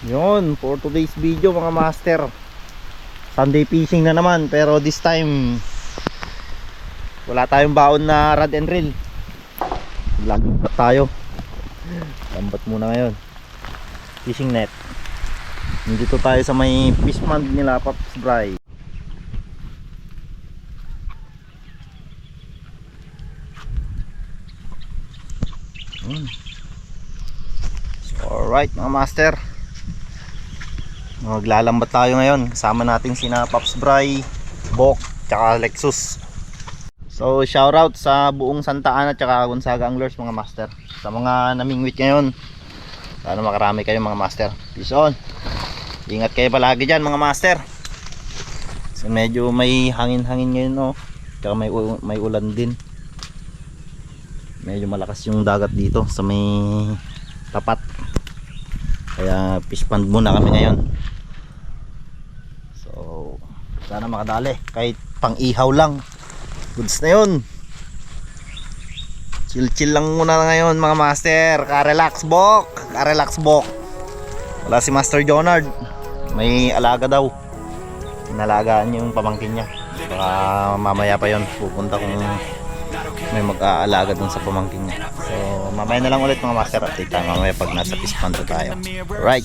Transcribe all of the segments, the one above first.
Yun, for today's video mga master, Sunday fishing na naman, pero this time wala tayong baon na rod and reel. Lambat tayo. Lambat muna ngayon. Fishing net. Nandito tayo sa may fish pond nila Pops Bry. So, alright mga master, maglalambat tayo ngayon. Kasama natin sina Pops Bry, Bok, tsaka Lexus. So shoutout sa buong Santa Ana tsaka Gonzaga Anglers mga master, sa mga namingwit ngayon. Sana makarami kayo mga master. Peace on. Ingat kayo palagi dyan mga master. Kasi medyo may hangin-hangin ngayon, no? Tsaka may ulan din. Medyo malakas yung dagat dito sa may tapat. Kaya fish pond muna kami ngayon. So sana makadali kahit pang ihaw lang. Goods na yun. Chill lang muna ngayon mga master. Ka-relax Bok. Ka-relax Bok. Wala si Master Jonard, may alaga daw. Inalagaan yung pamangkin niya. Baka mamaya pa yon pupunta kung may mag-aalaga dun sa pamangkin niya. So mamaya na lang ulit mga master. Update tayo mamaya pag nasa fish pond tayo. Right.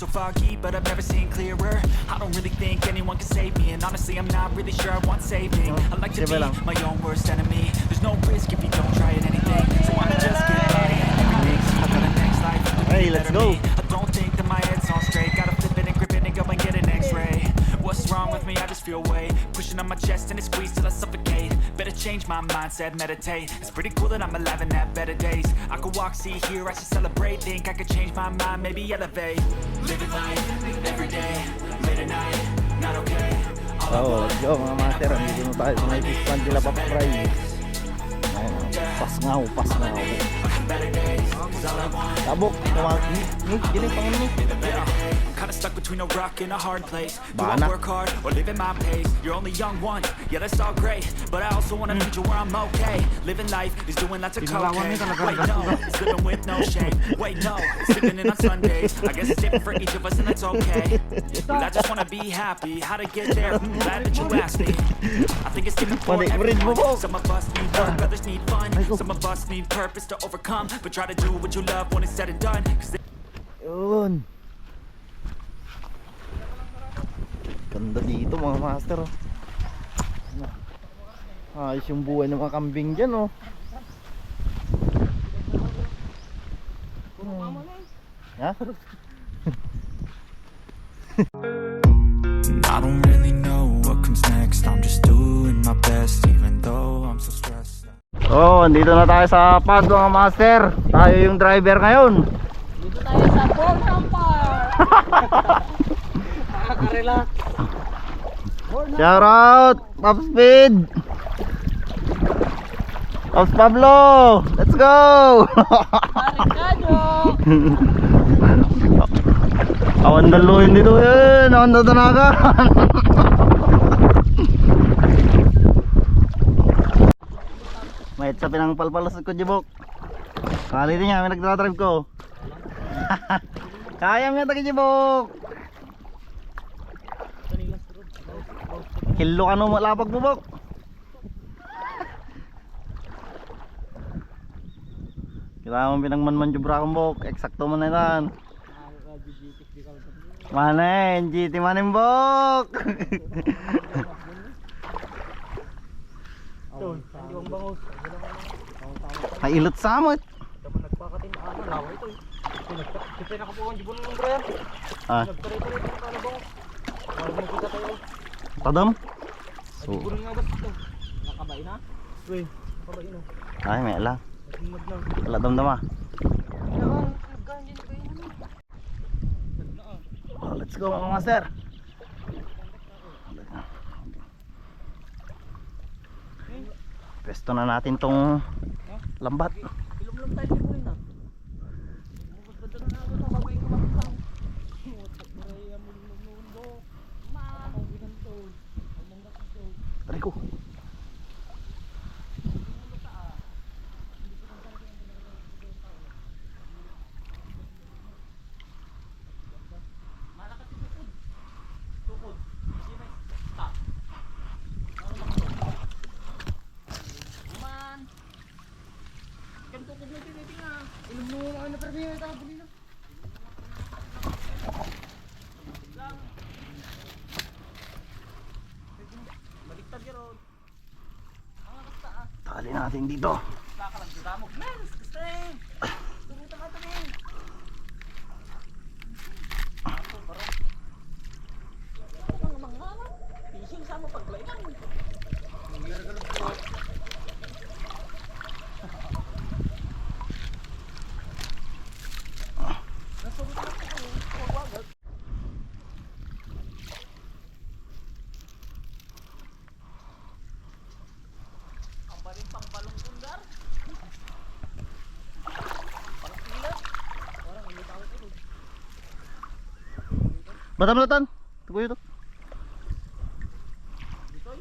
I don't really think anyone can save me, and honestly I'm not really sure I want saving. I like to be my own worst enemy. There's no risk if you don't try at anything, so I'ma just get ready. I got a next life. Hey, let's go. I don't think that my head's on straight. Gotta flip it and grip it and go and get an X-ray. What's wrong with me? I just feel weight pushing on my chest and it squeezes till I suffocate. Better change my mindset, meditate. It's pretty cool that I'm alive and have better days. I could walk, see, hear, I should celebrate. Think I could change my mind, maybe elevate. Living life every day, late at night, not okay. Oh, let's go mga master. Andito na tayo sa may fish pond nila Pops Bry. Pasngaw. Tabok, gini pang ano. Kinda stuck between a rock and a hard place. Do I work hard or live at my pace? You're only young one, yeah that's all great, but I also want a future where I'm okay. Living life is doing lots of cocaine. Wait no, it's living with no shame. Wait no, it's sleeping in on Sundays. I guess it's different for each of us and that's okay. Well I just wanna be happy. How to get there? Glad that you asked me. I think it's different for everyone. Some of us need work, others need fun. Some of us need purpose to overcome, but try to do what you love when it's said and done. Yun. Ganda dito mga master. Ayos yung buhay ng mga kambing dyan, oh. Ha? I don't really know what comes next. I'm just doing my best even though I'm so stressed. Oh, andito na tayo sa pad mga master. Tayo yung driver ngayon. Dito tayo sa Port Hampar. Relax. Shout out Pops Speed, Pops Pablo. Let's go. Ricardo. Awan daluin dito yun. Awan tatanaga. May sa pinangpalpalos ko Jibok. Kali niya may nagdadrive ko. Kaya mo yata Jibok. Kilo ka no malapag Bubok. Kita mo pinangmanman jubra kong Bok. Eksakto man na yan. Mana NGT manin Bok. Ay ilot samot. Tadam. So. Ay may lang. Wala dam-dam ah. Oh, let's go mga master. Pwesto na natin tong lambat. Rico. Baliktad ka ron. Tali natin dito. Nakalang dadamog. Men, gusto eh. Tumutan ka tabi. Ano naman nga na? Fishing sa mo paglayang. Ang baling pang balong bundar. Parang pilat. Parang hindi tawag ito. Batam-latan. Tukoy ito. Ditoy.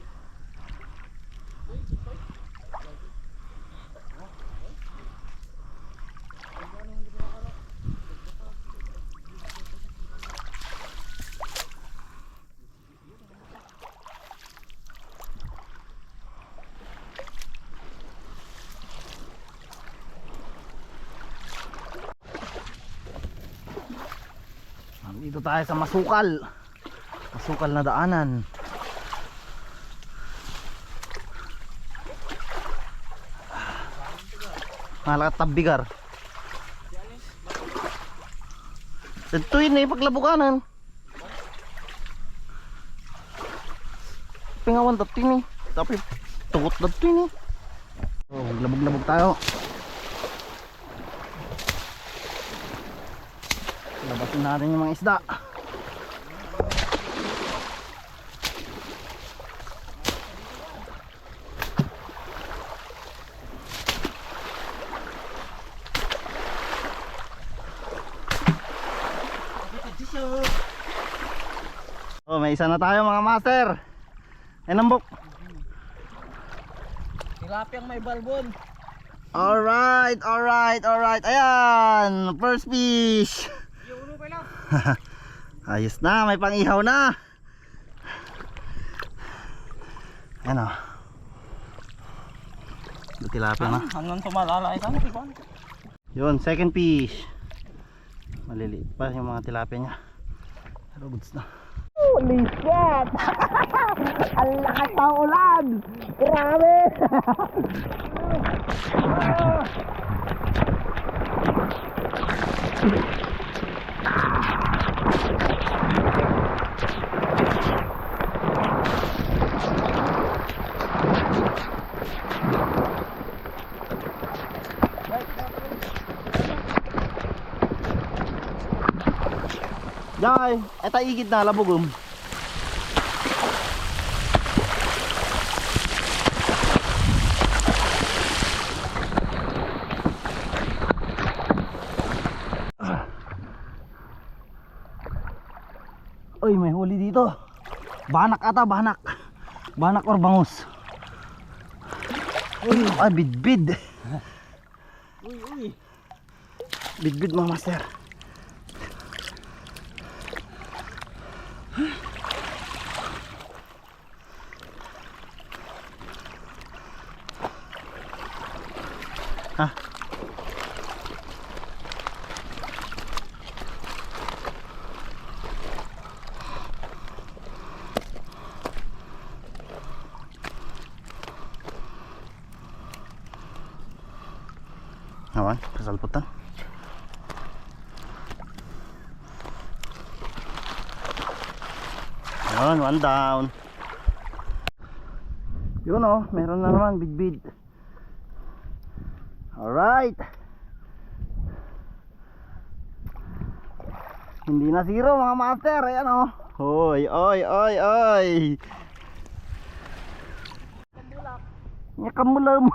Dito tayo sa masukal. Masukal na daanan. Malakat tabigar. Ito yun eh, paglabukanan. Pingawan dati ni. Tapi tukot dati ni. Oh, labog-labog tayo. Labasin natin yung mga isda. Oh, may isa na tayo mga master. Enambok. Tilapiyang may balbon. Alright, alright, alright. Ayan, first fish. Yung ulo pa lang. Ayos na, may pang-ihaw na. Ayan o. Tilapia na. Hanggang tumalala ito. Yun, second fish. Maliliit pa yung mga tilapia niya. Pero goods na. Holy shit! Ang lakas ng ulan! Grabe! Jai, eta igid na labog. Uy, may huli dito. Banak ata, banak. Banak or bangus. Uy, ay bidbid. Uy. Bidbid mga master. Hah? Awan, kasalputan. Ayan, one down. Yun oh, meron na naman bidbid. Alright. Hindi na zero mga master. Ayan oh. Hoy, oy, oy, oy. Nakamulam.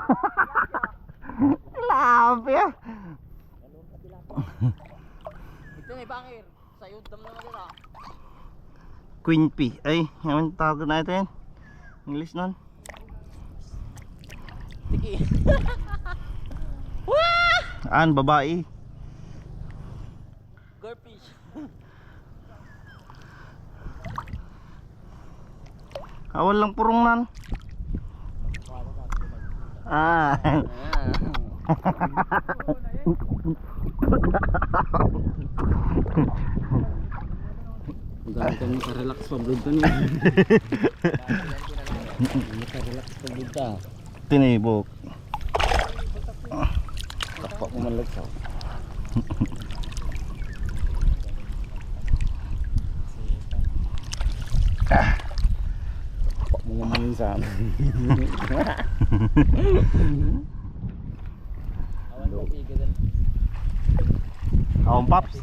Tilapia. Ito may bangir. Sa yudam naman nila. Queen P. Ay, yung tawag na ito yan. English nun. Tiki. An, babae. Garfish. Awal lang purong nan. Ah. Ang dami kang makarelax pag vlog ka niya. Makarelax pag vlog ka. Tinibok. Takpa ko man lagsaw. Takpa mo naman minsan. Akong paps.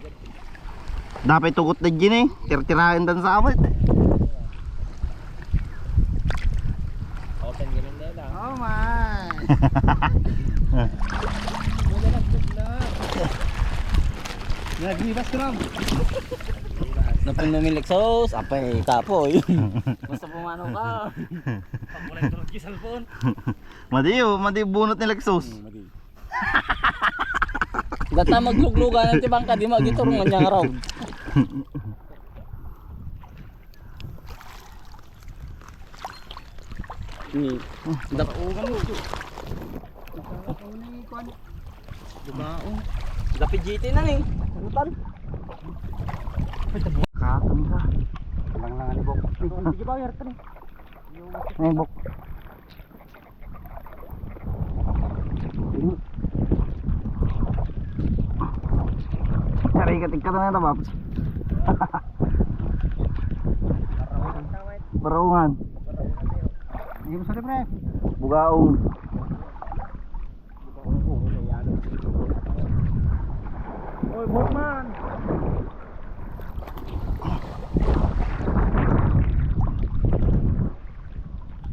Dapat tugot na dyan eh. Tirtirahin dan sa amit. Open ganun na lang. Oh my. Naglibas ka lang. Napun mo milexos, apay tapoy. Basta pumano ka. Pagkulay turog yung cellphone. Madi bunot ni Lexus. Gata magluglugan ng tibang ka, di magiturungan niya nga raw. Dapit GT na ning. Utan. Kakam ka. Lang lang ani bok. Sige ba yar tani. Ay bok. Cari ketika na ito Paps. Paraungan. Hindi mo sorry pre. Bugaong. Oy Bokman.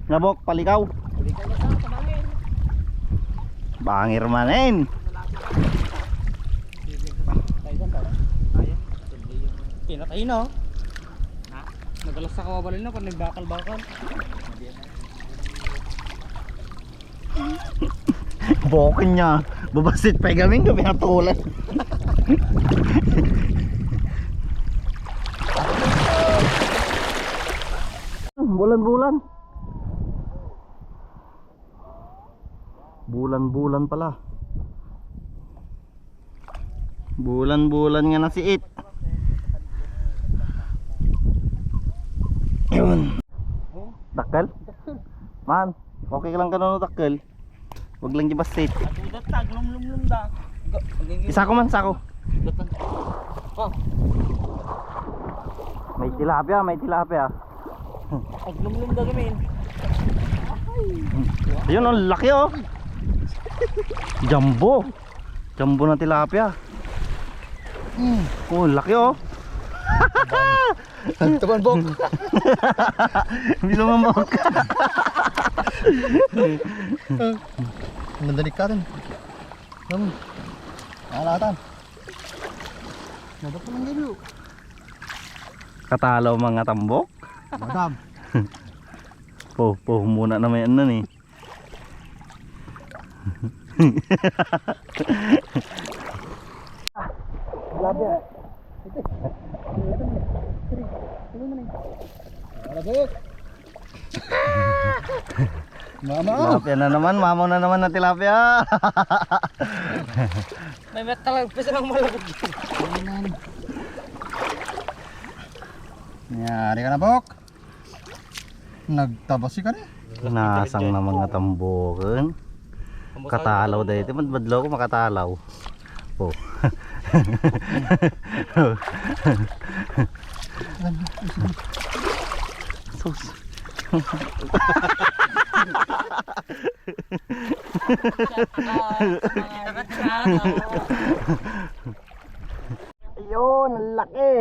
Nabok palikaw. Palikaw na sa kamangin. Bangir manin. Pinatay na. Ha? Nagalas sa kawabalin na pag nagbakal-bakal. Bokin niya. Babasit pa gaming ka pinatulan. Bulan-bulan. Bulan-bulan pala. Bulan-bulan nga na si It. Yun. Dakkel? Man, okay lang ka nun dakkel. Huwag lang di basit. Atudat tag lum da. Isa ko man, isa ko. Oh, May tilapia, may tilapia. ag lum da gamin. Ayun, ang laki oh. Jumbo. Jumbo na tilapia. Oh, laki oh. Taban bok. Bilo mambok. Mandalik ka rin. Alatan. Nada pa lang gilo. Katalaw mga tambok. Madam. Po muna na may ano ni. Tilapia. Mama. Tilapia na naman, mamaw na naman na tilapia. May metal pesa lang malabog. Nyari ka na, Bok. Nagtabasi ka na. Nasang na mga tambokan. Katalaw dahil. Badlaw ko makatalaw. Po. Sus. Ayun, ang laki.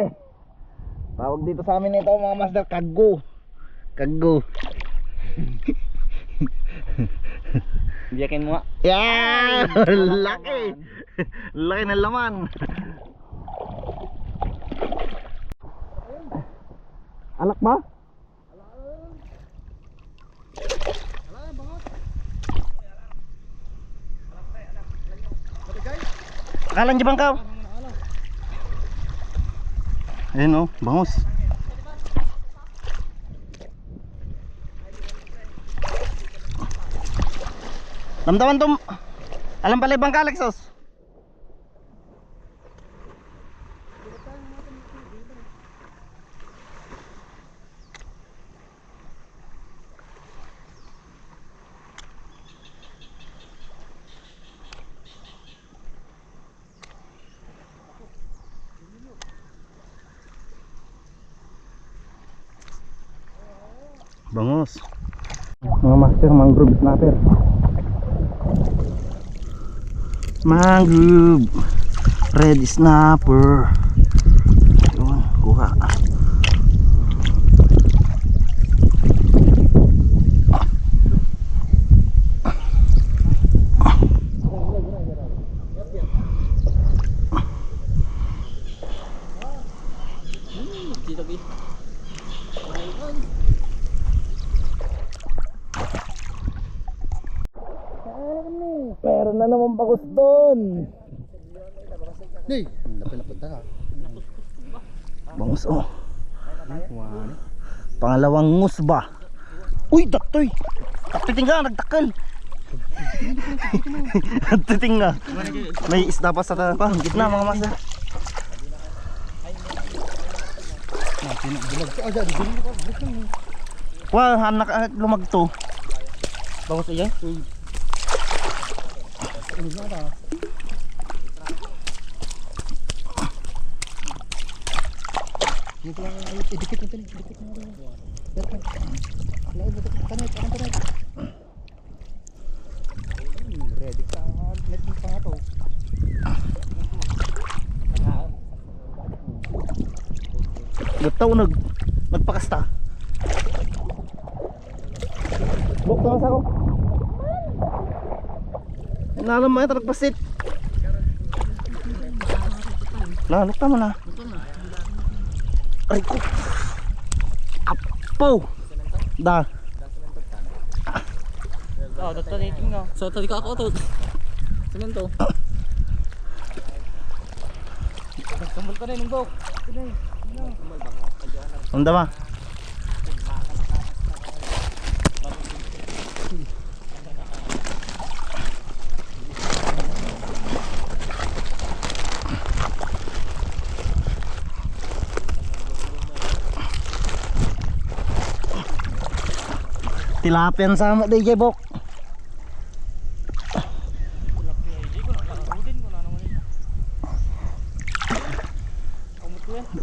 Tawag dito sa amin ito mga master, kago. Kago. Biyakin mo nga. Yeah! Laki! Laki ng laman. Alak ba? Akalan di bangkaw. Ayun oh, bangus. Damdaman tom. Alam pala ibang ka, Lexus? Bangos. Mga master, mangrove snapper. Mangrove red snapper. Yun, kuha. Meron na naman bagos doon. Hey, dapat napunta ka. Bangus oh. Pangalawang ngusba. Uy, daktoy. Daktiting nga, nagtakal. Daktiting nga. May isda pa sa gitna mga masa. Wah, anak lumagto. Bangus ayan. Dito lang idikit mo tani, idikit mo. Ready ka, net mo pa nga to. Gataw nagpakasta. Bok to sa ko. Nalam mo ito nagpasit. Lalok tama na. Ay ko. Apo. Da. Oh, dito rating nga. So tadi ka ako to. Semento. Kumpul ka na ng bok. Unda ma. Tilapian sama DJ Bok.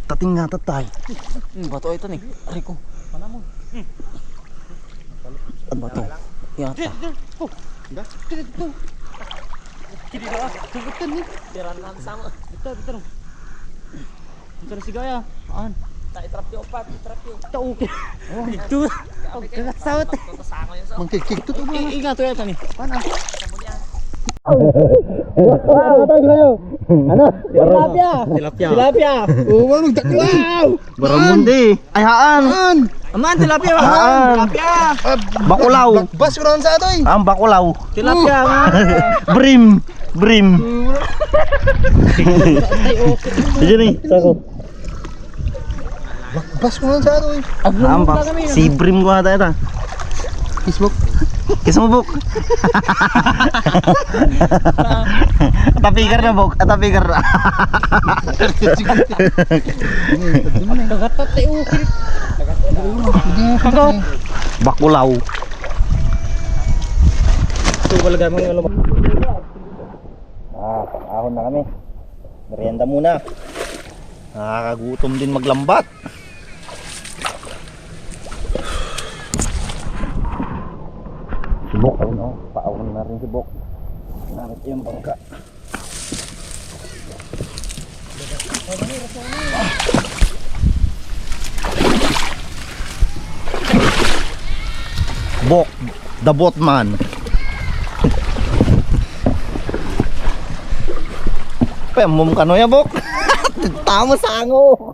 Tating nga tatay. Bato ito nih. Ari ko. Mana mo? At bato. Yata. Kiri dah. Tugutan ni. Biaran sama. Betul. Betul si gaya. An. Tak itrap yo opat, itrap yo. Tak oke. Oh, itu. Kagak sawat. Mangkikik to to. Ingat tuh ya tani. Mana? Ano tayo kayo? Ano? Tilapia. Oh, wala magdaklaw. Baramundi. Ay haan. Aman tilapia. Haan. Bakulaw. Bas ko ron sa ato eh. Ang bakulaw. Tilapia. Brim. Diyan ni, sako. Bas ko ron sa ato eh. Ang si Brim ko ata ita. Facebook. Kiss mo Bok. Atapigar na Bok, atapigar na. Kagatat tayo. Bakulaw. Ito talaga mga alam. Ahon na kami. Merienda muna. Nakakagutom din maglambat. Si Bok, ayun o. Paahon na rin si Bok. Nakit yung bangka. Bok, the boatman. Pemum kano ya Bok. Tama sango.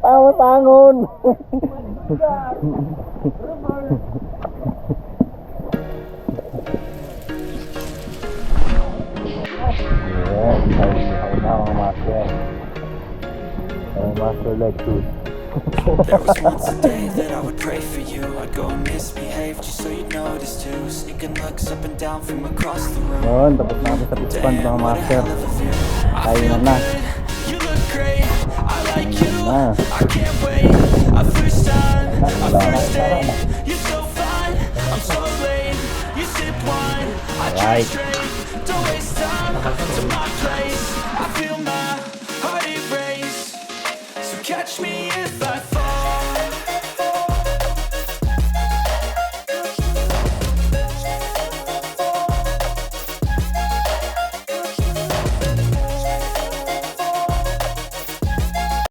Tama sangon. Master Lexus. There was once a day that I would pray for you. I'd go and misbehave just so you'd notice too. Sneaking looks up and down from across the room. Yun, tapos na kami sa fish pond mga master. Kainan na. You look great, I like you, Ah. I can't wait. A first time, a first date. You're so fine, I'm so late. You sip wine, I drink straight. Don't waste time, come to my place. I feel my heart erase. So catch me if